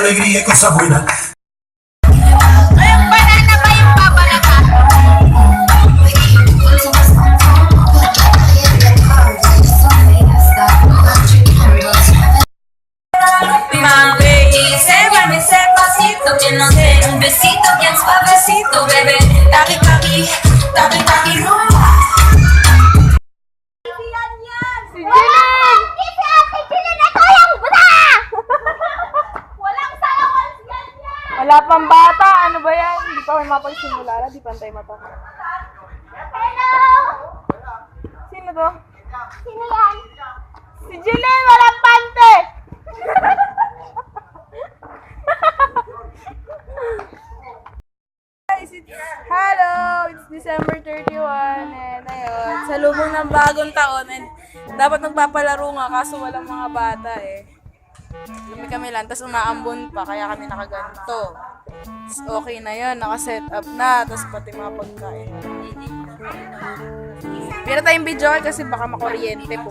alegría y cosas buenas. Banana ba yung pabalata? Mami, sébame ese pasito, que no sé, un besito bien suavecito, bebé. Dale papi, rumba. Si Jilin! Si Ate Jilin, ito yung buta! Walang salawan yan yan! Wala pang bata. Ano ba yan? Hindi pa kami mapagsimula. Di pantay mata. Hello! Sino to? Sino yan? Si Jilin! Walang pante! Hello! It's December 31 and ayun, sa lubong ng bagong taon and dapat nagpapalaro nga kaso walang mga bata eh. Kami lang, tapos umaambon pa kaya kami nakaganto. Tapos okay na yun, nakaset up na, tapos pati mga pagkain. Pero tayong video kasi baka makuryente po.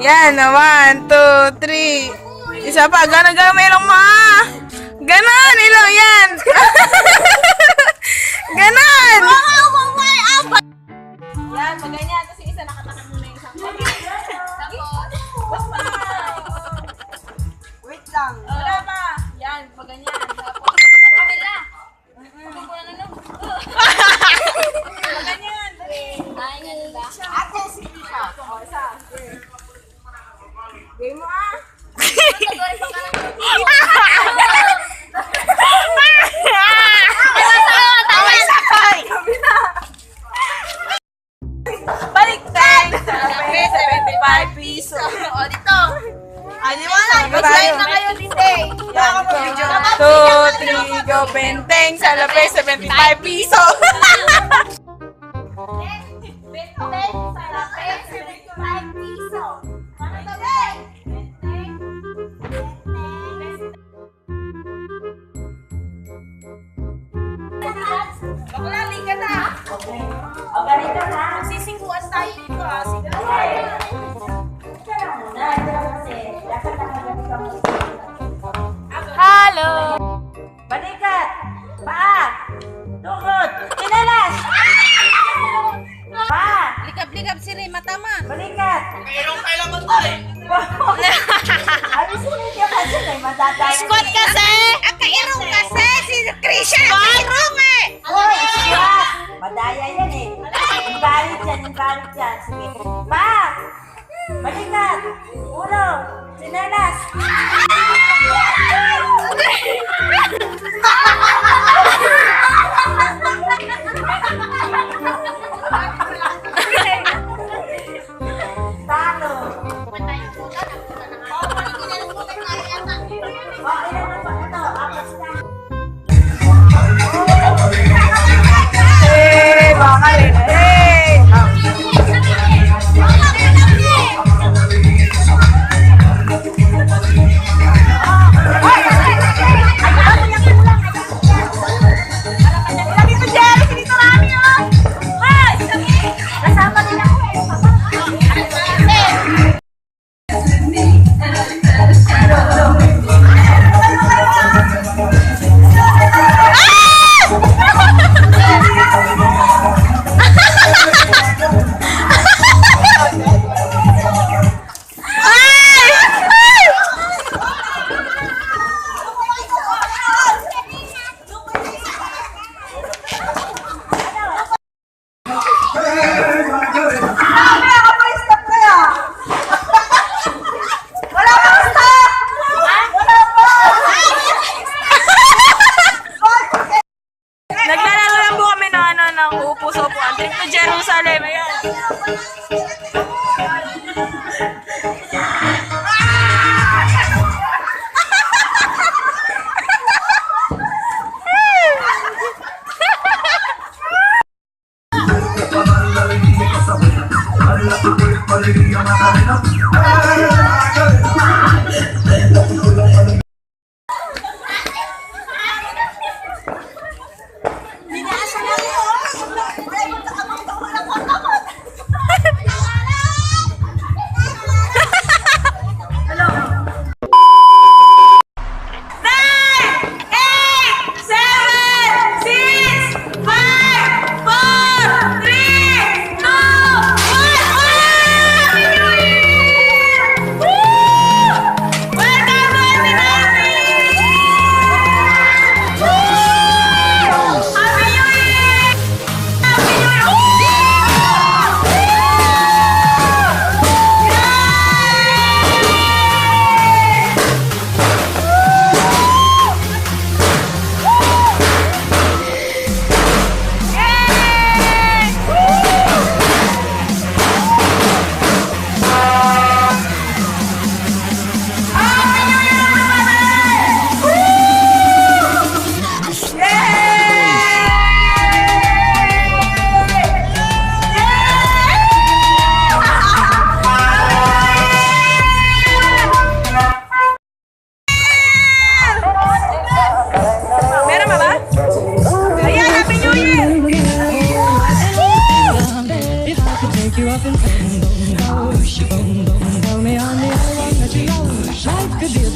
Yan, 1, 2, 3. Isa pa, gana mayroong ganon, ilaw yan. Ganon. Yan, maganyan. Tapos yung isa nakatakan muna yung isang wait lang. Wala pa. Yan, maganyan. Tapos, kamila. Maganyan. Ako, sige ka. O, isa. Game mo ah. Baliktad! 75 piso. O, dito. Ano wala? Mag-live na kayo din eh. 2, 3, go benteng. Salape, 75 piso. Maglali ka na. Magsisingkuan tayo dito ah. Hello! Balikat! Paa! Tukod! Kinalas! Paa! Likap-likap si Ray, matama. Balikat! Alisin niyo kasi may madadaya. Squat kasi! Ang kairong kasi! Si Christian ang kairong eh! Hoy, squat! Madaya yan eh. Invalid yan. Sige. Paa! Balikat! Ulo! Sinalas! Talo! Ilan na pa ito? Apat na. Hey, baka rin. Hey!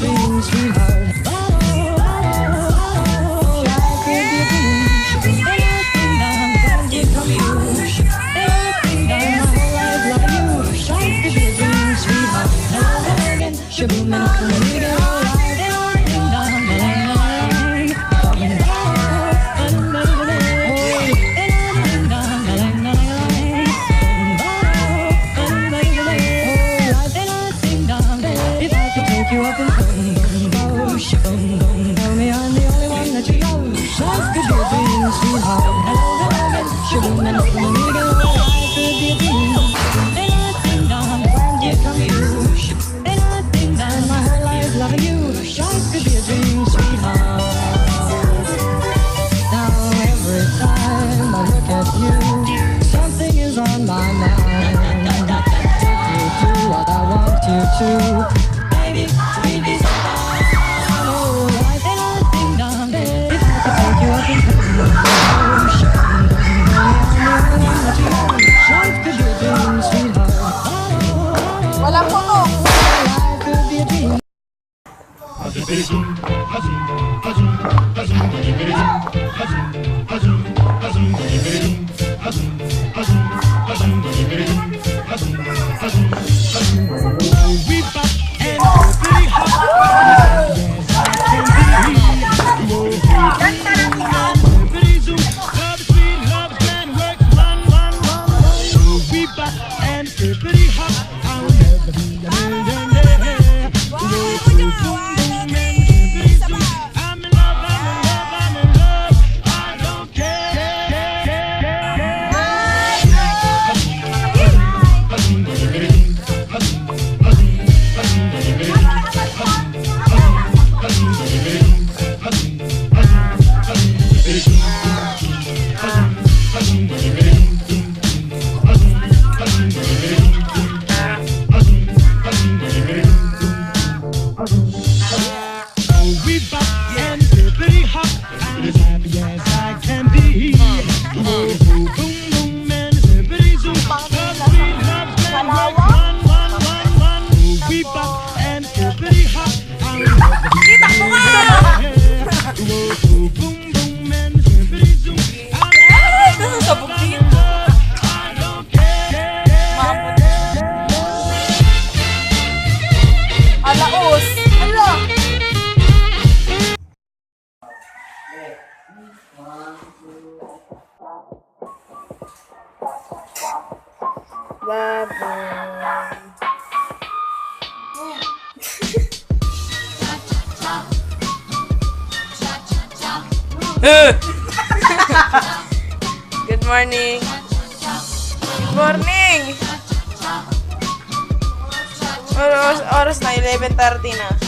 dream, sweetheart. Life could be a dream. Anything I'm gonna get from you. Anything I'm my whole life loving you. Life could be a dream, sweetheart. Hello again, shaboom and come and get right. Anything down the line, coming you up and tell me I'm the only one that you love. Life could be a dream, sweetheart. Hello again, shaboom and come and get right. Life could be a dream. Anything down the line, get from you. Anything down my whole life loving you. Life could be a dream, sweetheart. Now every time I look at you, something is on my mind. Take you to what I want you to. Baby, baby, oh, life ain't nothing down there. If I could take you up and put you on the ocean, life could be a dream, sweetheart. Walang putok. Life could be a dream. Good morning. Good morning. Oras na, 11:30 na.